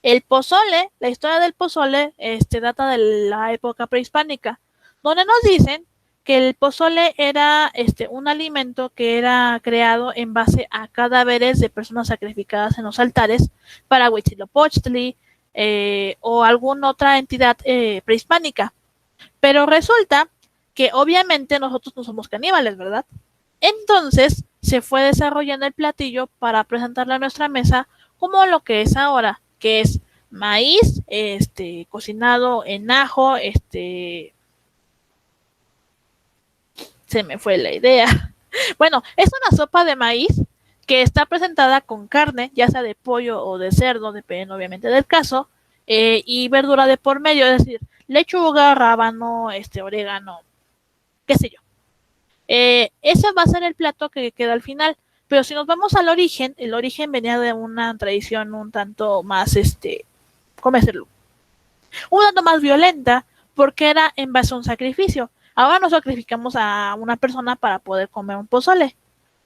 el pozole, la historia del pozole data de la época prehispánica, donde nos dicen que el pozole era un alimento que era creado en base a cadáveres de personas sacrificadas en los altares para Huitzilopochtli o alguna otra entidad prehispánica. Pero resulta que obviamente nosotros no somos caníbales, ¿verdad? Entonces se fue desarrollando el platillo para presentarlo a nuestra mesa como lo que es ahora, que es maíz, cocinado en ajo, se me fue la idea. Bueno, es una sopa de maíz que está presentada con carne, ya sea de pollo o de cerdo, dependiendo obviamente del caso, y verdura de por medio, es decir, lechuga, rábano, orégano, qué sé yo. Ese va a ser el plato que queda al final. Pero si nos vamos al origen, el origen venía de una tradición un tanto más, ¿cómo decirlo? Un tanto más violenta, porque era en base a un sacrificio. Ahora nos sacrificamos a una persona para poder comer un pozole,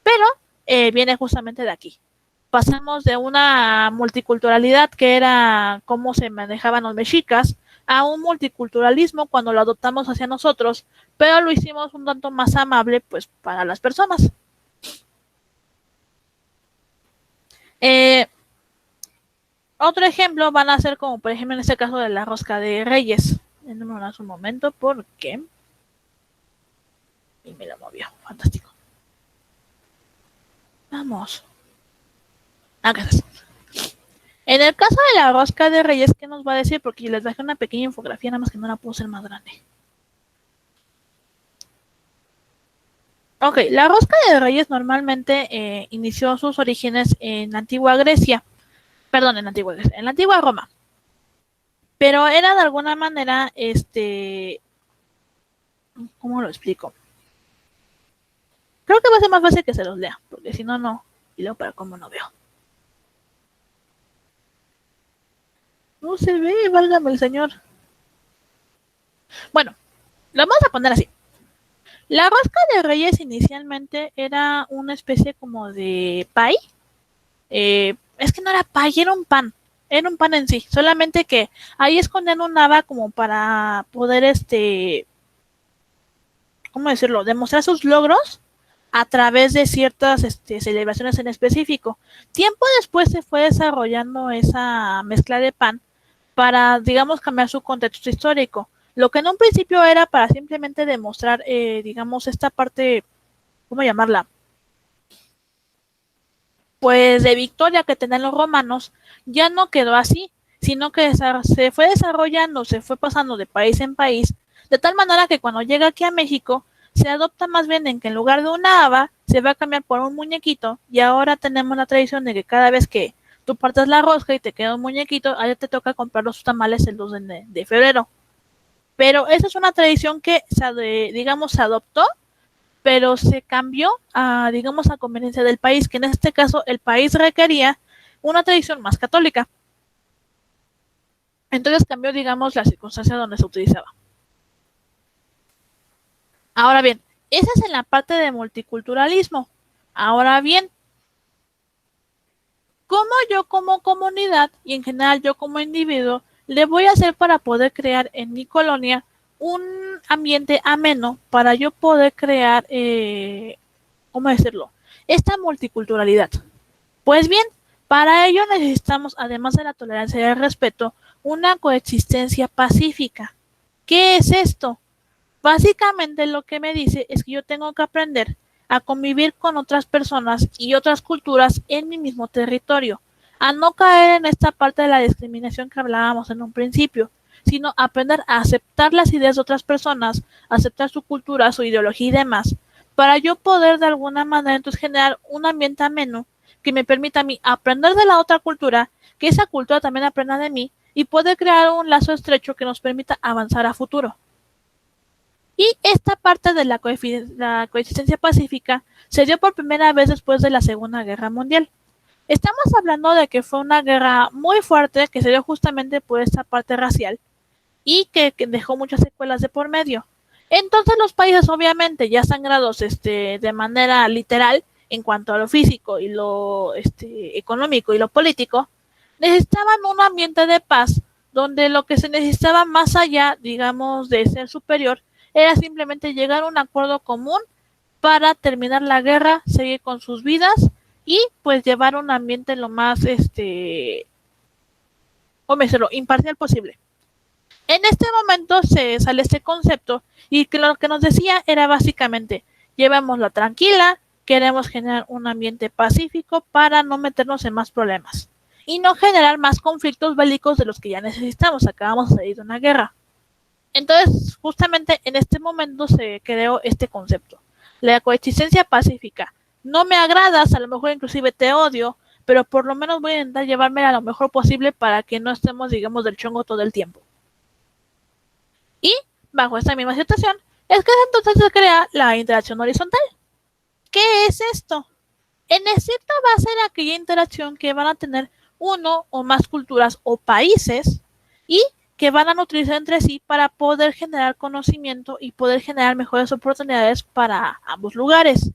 pero viene justamente de aquí. Pasamos de una multiculturalidad que era cómo se manejaban los mexicas a un multiculturalismo cuando lo adoptamos hacia nosotros, pero lo hicimos un tanto más amable pues para las personas. Otro ejemplo van a ser como por ejemplo en este caso de la rosca de Reyes. Déjenme un momento porque y me lo movió, fantástico. Vamos. Gracias. En el caso de la rosca de Reyes, ¿qué nos va a decir? Porque les dejé una pequeña infografía, nada más que no la puedo hacer más grande. Ok, la rosca de Reyes normalmente inició sus orígenes en la antigua Grecia. Perdón, en la antigua Grecia, en la antigua Roma. Pero era de alguna manera, ¿cómo lo explico? Creo que va a ser más fácil que se los lea, porque si no, no. Y luego para cómo no veo. No se ve, válgame el señor. Bueno, lo vamos a poner así. La rosca de Reyes inicialmente era una especie como de pie. Es que no era pie, era un pan. Era un pan en sí. Solamente que ahí escondían un haba como para poder, ¿cómo decirlo? Demostrar sus logros a través de ciertas celebraciones en específico. Tiempo después se fue desarrollando esa mezcla de pan para, digamos, cambiar su contexto histórico. Lo que en un principio era para simplemente demostrar, digamos, esta parte, ¿cómo llamarla? Pues de victoria que tenían los romanos, ya no quedó así, sino que se fue desarrollando, se fue pasando de país en país, de tal manera que cuando llega aquí a México, se adopta más bien en que en lugar de una haba, se va a cambiar por un muñequito, y ahora tenemos la tradición de que cada vez que tú partas la rosca y te queda un muñequito, allá te toca comprar los tamales el 2 de febrero. Pero esa es una tradición que, digamos, se adoptó, pero se cambió a, digamos, a conveniencia del país, que en este caso el país requería una tradición más católica. Entonces cambió, digamos, la circunstancia donde se utilizaba. Ahora bien, esa es en la parte de multiculturalismo. Ahora bien, ¿cómo yo como comunidad y en general yo como individuo le voy a hacer para poder crear en mi colonia un ambiente ameno para yo poder crear, ¿cómo decirlo? Esta multiculturalidad? Pues bien, para ello necesitamos, además de la tolerancia y el respeto, una coexistencia pacífica. ¿Qué es esto? Básicamente lo que me dice es que yo tengo que aprender a convivir con otras personas y otras culturas en mi mismo territorio, a no caer en esta parte de la discriminación que hablábamos en un principio, sino aprender a aceptar las ideas de otras personas, aceptar su cultura, su ideología y demás, para yo poder de alguna manera entonces generar un ambiente ameno que me permita a mí aprender de la otra cultura, que esa cultura también aprenda de mí y poder crear un lazo estrecho que nos permita avanzar a futuro. Y esta parte de la coexistencia pacífica se dio por primera vez después de la Segunda Guerra Mundial. Estamos hablando de que fue una guerra muy fuerte que se dio justamente por esta parte racial y que dejó muchas secuelas de por medio. Entonces los países obviamente ya sangrados de manera literal en cuanto a lo físico y lo económico y lo político, necesitaban un ambiente de paz donde lo que se necesitaba más allá, digamos, de ser superior, era simplemente llegar a un acuerdo común para terminar la guerra, seguir con sus vidas y pues llevar un ambiente lo más, imparcial posible. En este momento se sale este concepto y que lo que nos decía era básicamente, llevémosla tranquila, queremos generar un ambiente pacífico para no meternos en más problemas y no generar más conflictos bélicos de los que ya necesitamos, acabamos de salir de una guerra. Entonces, justamente en este momento se creó este concepto, la coexistencia pacífica. No me agradas, a lo mejor inclusive te odio, pero por lo menos voy a intentar llevármela lo mejor posible para que no estemos, digamos, del chongo todo el tiempo. Y bajo esta misma situación, es que entonces se crea la interacción horizontal. ¿Qué es esto? En efecto va a ser aquella interacción que van a tener uno o más culturas o países y que van a nutrirse entre sí para poder generar conocimiento y poder generar mejores oportunidades para ambos lugares.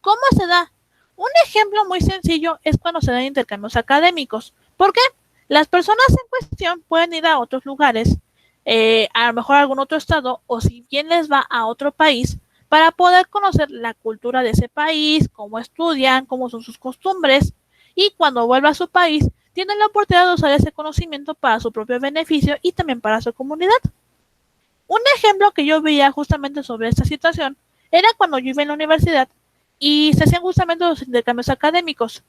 ¿Cómo se da? Un ejemplo muy sencillo es cuando se dan intercambios académicos. ¿Por qué? Las personas en cuestión pueden ir a otros lugares, a lo mejor a algún otro estado, o si bien les va a otro país, para poder conocer la cultura de ese país, cómo estudian, cómo son sus costumbres, y cuando vuelva a su país, tienen la oportunidad de usar ese conocimiento para su propio beneficio y también para su comunidad. Un ejemplo que yo veía justamente sobre esta situación era cuando yo iba en la universidad y se hacían justamente los intercambios académicos.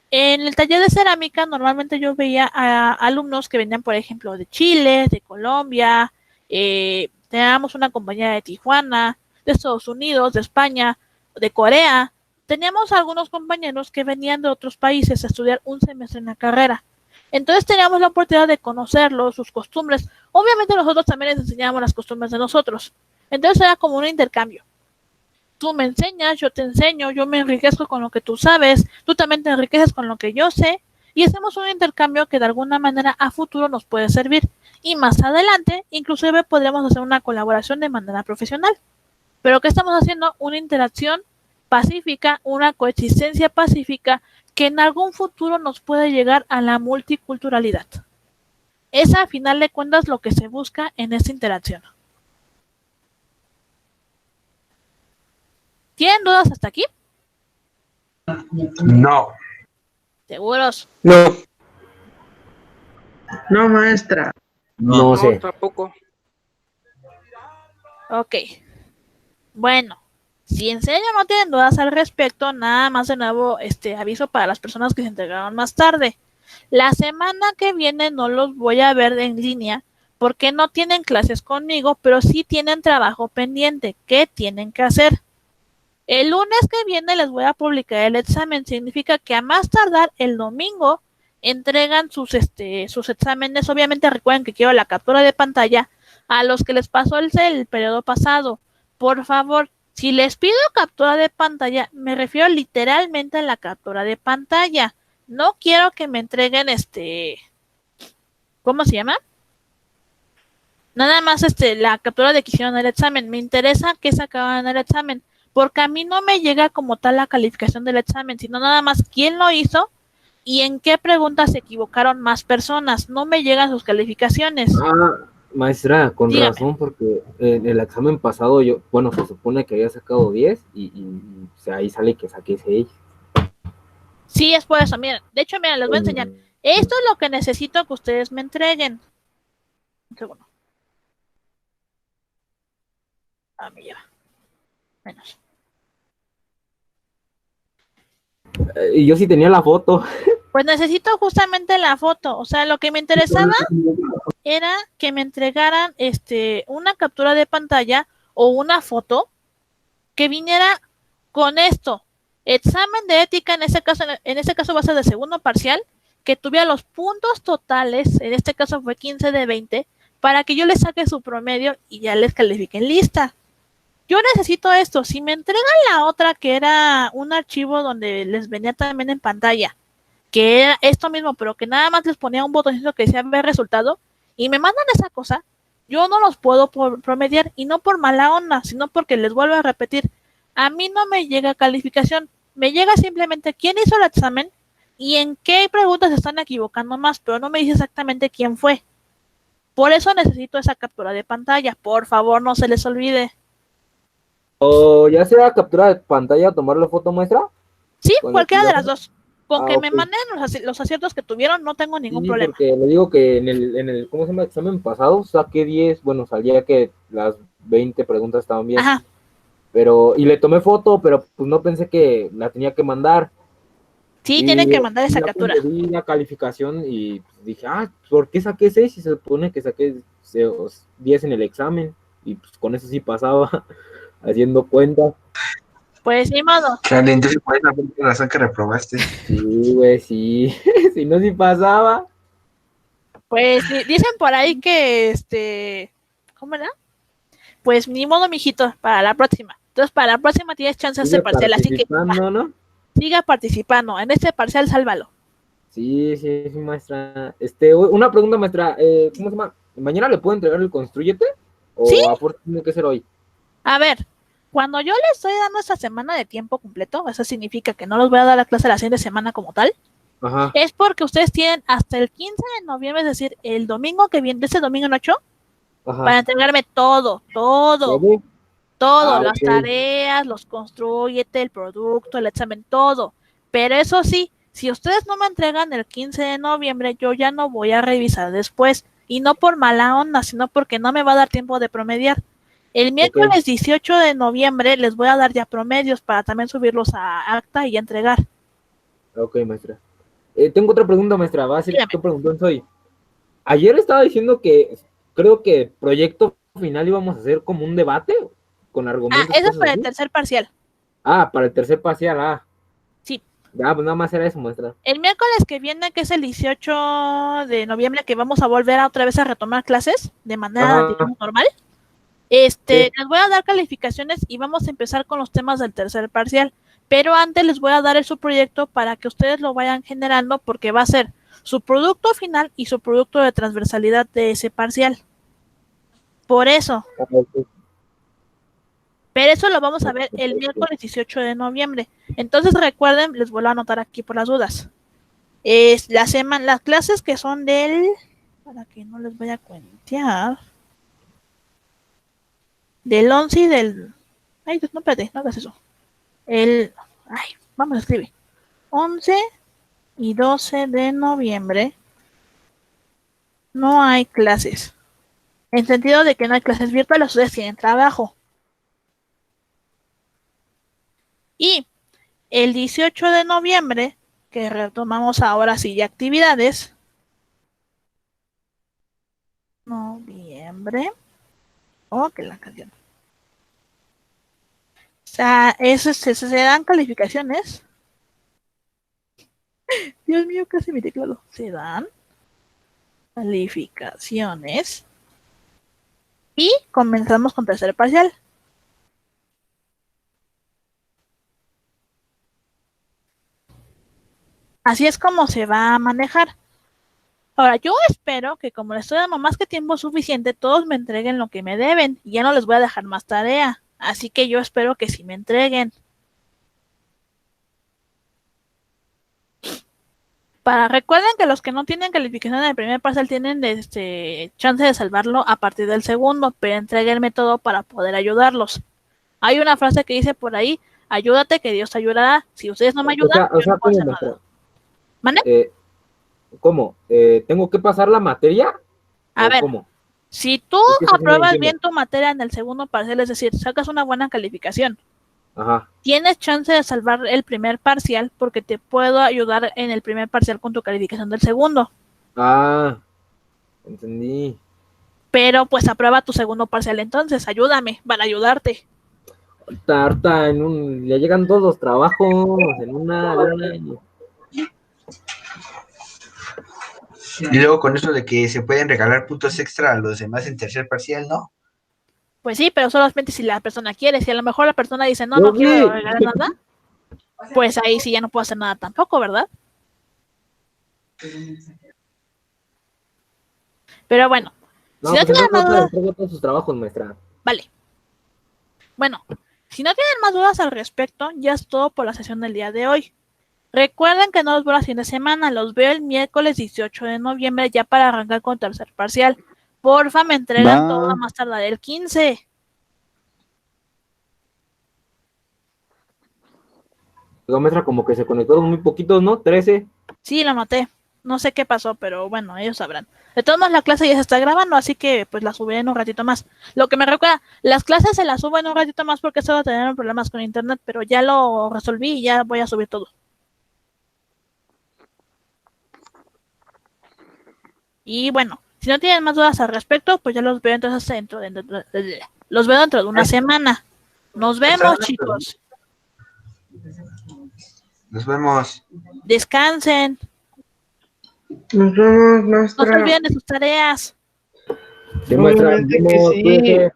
En el taller de cerámica normalmente yo veía a alumnos que venían, por ejemplo, de Chile, de Colombia, teníamos una compañera de Tijuana, de Estados Unidos, de España, de Corea. Teníamos algunos compañeros que venían de otros países a estudiar un semestre en la carrera. Entonces teníamos la oportunidad de conocerlos, sus costumbres. Obviamente nosotros también les enseñábamos las costumbres de nosotros. Entonces era como un intercambio. Tú me enseñas, yo te enseño, yo me enriquezco con lo que tú sabes, tú también te enriqueces con lo que yo sé y hacemos un intercambio que de alguna manera a futuro nos puede servir y más adelante inclusive podremos hacer una colaboración de manera profesional. Pero ¿qué estamos haciendo? Una interacción pacífica, una coexistencia pacífica que en algún futuro nos puede llegar a la multiculturalidad. Es a final de cuentas lo que se busca en esta interacción. ¿Tienen dudas hasta aquí? No. ¿Seguros? No. No, maestra. No sé. Tampoco. Ok. Bueno, si en serio no tienen dudas al respecto, nada más de nuevo aviso para las personas que se integraron más tarde. La semana que viene no los voy a ver en línea porque no tienen clases conmigo, pero sí tienen trabajo pendiente. ¿Qué tienen que hacer? El lunes que viene les voy a publicar el examen. Significa que a más tardar el domingo entregan sus exámenes. Obviamente recuerden que quiero la captura de pantalla a los que les pasó el periodo pasado. Por favor, si les pido captura de pantalla, me refiero literalmente a la captura de pantalla. No quiero que me entreguen ¿cómo se llama? Nada más la captura de que hicieron el examen. Me interesa que sacaban el examen, porque a mí no me llega como tal la calificación del examen, sino nada más quién lo hizo y en qué preguntas se equivocaron más personas. No me llegan sus calificaciones. Maestra, con Dígame. razón, porque en el examen pasado se supone que había sacado 10 y ahí sale que saqué 6. Sí, es por eso. Miren, de hecho, miren, les voy a enseñar. Esto es lo que necesito que ustedes me entreguen. Un segundo. Me lleva. Menos. Y yo sí tenía la foto. Pues necesito justamente la foto. O sea, lo que me interesaba era que me entregaran una captura de pantalla o una foto que viniera con esto. Examen de ética, en este caso va a ser de segundo parcial, que tuviera los puntos totales, en este caso fue 15 de 20, para que yo les saque su promedio y ya les califique en lista. Yo necesito esto. Si me entregan la otra, que era un archivo donde les venía también en pantalla, que era esto mismo, pero que nada más les ponía un botoncito que decía ver resultado, y me mandan esa cosa, yo no los puedo promediar, y no por mala onda, sino porque les vuelvo a repetir, a mí no me llega calificación, me llega simplemente quién hizo el examen y en qué preguntas se están equivocando más, pero no me dice exactamente quién fue. Por eso necesito esa captura de pantalla. Por favor, no se les olvide. O ya sea captura de pantalla, tomarle foto muestra. Sí, Con cualquiera de el las dos. Con que me ok. manden los aciertos que tuvieron, no tengo ningún Sí, problema. porque le digo que en el, ¿cómo se llama? Examen pasado saqué 10, bueno, salía que las 20 preguntas estaban bien. Ajá. Pero, y le tomé foto, pero pues no pensé que la tenía que mandar. Sí, Y tienen que mandar esa ya captura. cuando vi la calificación y pues, dije, ¿por qué saqué 6? Si se supone que saqué 10 en el examen. Y pues con eso sí pasaba, haciendo cuentas. Pues ni modo. Claro, entonces por esa razón que reprobaste. Sí, güey, sí. Si no, sí pasaba. Pues dicen por ahí que ¿cómo era? Pues ni modo, mijito, para la próxima. Entonces, para la próxima tienes chance de Sigue hacer parcial, así que participando, ¿no? siga participando. En este parcial, sálvalo. Sí, sí, sí, maestra. Una pregunta, maestra. ¿Cómo se llama? ¿Mañana le puedo entregar el Construyete? ¿Sí? ¿O a fuerza tiene que ser hoy? A ver, cuando yo les estoy dando esta semana de tiempo completo, eso significa que no les voy a dar la clase la siguiente semana como tal, Ajá. es porque ustedes tienen hasta el 15 de noviembre, es decir, el domingo que viene, ese domingo en 8, Ajá. para entregarme todo, ¿Todo? las Ok. tareas, los construyete, el producto, el examen, todo. Pero eso sí, si ustedes no me entregan el 15 de noviembre, yo ya no voy a revisar después. Y no por mala onda, sino porque no me va a dar tiempo de promediar. El miércoles 18 de noviembre les voy a dar ya promedios para también subirlos a acta y entregar. Ok, maestra. Tengo otra pregunta, maestra. Va a ser Dígame. qué preguntón soy. Ayer estaba diciendo que creo que proyecto final íbamos a hacer como un debate con argumentos y Eso es cosas para el así. tercer parcial. Para el tercer parcial. Sí. Ya, pues nada más era eso, maestra. El miércoles que viene, que es el 18 de noviembre, que vamos a volver otra vez a retomar clases de manera, digamos, normal. Les voy a dar calificaciones y vamos a empezar con los temas del tercer parcial, pero antes les voy a dar el subproyecto para que ustedes lo vayan generando porque va a ser su producto final y su producto de transversalidad de ese parcial. Por eso, pero eso lo vamos a ver el miércoles 18 de noviembre. Entonces recuerden, les vuelvo a anotar aquí por las dudas. Es las clases que son para que no les vaya a cuentear, del 11 y del, ay, no, espérate, no hagas eso. Vamos a escribir. 11 y 12 de noviembre no hay clases. En sentido de que no hay clases virtuales, ustedes tienen trabajo. Y el 18 de noviembre, que retomamos ahora sí ya actividades. Noviembre. Oh, que la canción. O sea, se dan calificaciones. Dios mío, casi mi teclado. Se dan calificaciones. Y comenzamos con tercer parcial. Así es como se va a manejar. Ahora, yo espero que como les estoy dando más que tiempo suficiente, todos me entreguen lo que me deben y ya no les voy a dejar más tarea. Así que yo espero que sí me entreguen. Recuerden que los que no tienen calificación en el primer parcial tienen chance de salvarlo a partir del segundo, pero entréguenme todo para poder ayudarlos. Hay una frase que dice por ahí, ayúdate que Dios te ayudará. Si ustedes no me ayudan, yo no puedo hacer nada. ¿Mande? ¿Cómo? ¿Tengo que pasar la materia? A ver, ¿cómo? si tú apruebas bien tu materia en el segundo parcial, es decir, sacas una buena calificación, ajá, tienes chance de salvar el primer parcial porque te puedo ayudar en el primer parcial con tu calificación del segundo. Entendí. Pero pues aprueba tu segundo parcial entonces, ayúdame para ayudarte. Tarta, ya llegan todos los trabajos en un año. Y luego con eso de que se pueden regalar puntos extra a los demás en tercer parcial, ¿no? Pues sí, pero solamente si la persona quiere. Si a lo mejor la persona dice, no quiero regalar nada, pues ahí sí ya no puedo hacer nada tampoco, ¿verdad? Pero bueno, si no tienen más dudas, todos sus trabajos, maestra. Vale. Bueno, si no tienen más dudas al respecto, ya es todo por la sesión del día de hoy. Recuerden que no los veo la siguiente semana, los veo el miércoles 18 de noviembre ya para arrancar con tercer parcial. Porfa, me entregan Va. todo a más tardar el 15. La maestra como que se conectaron muy poquitos, ¿no? 13. Sí, la maté. No sé qué pasó, pero bueno, ellos sabrán. De todos modos, la clase ya se está grabando, así que pues la subiré en un ratito más. Lo que me recuerda, las clases se las subo en un ratito más porque solo tenían problemas con internet, pero ya lo resolví y ya voy a subir todo. Y bueno, si no tienen más dudas al respecto, pues ya los veo entonces los veo dentro de una semana. Nos vemos, chicos. Nos vemos. Descansen. Nos vemos, No se maestra. olviden de sus tareas. Sí, maestra, Obviamente que nos vemos, sí. cuídese.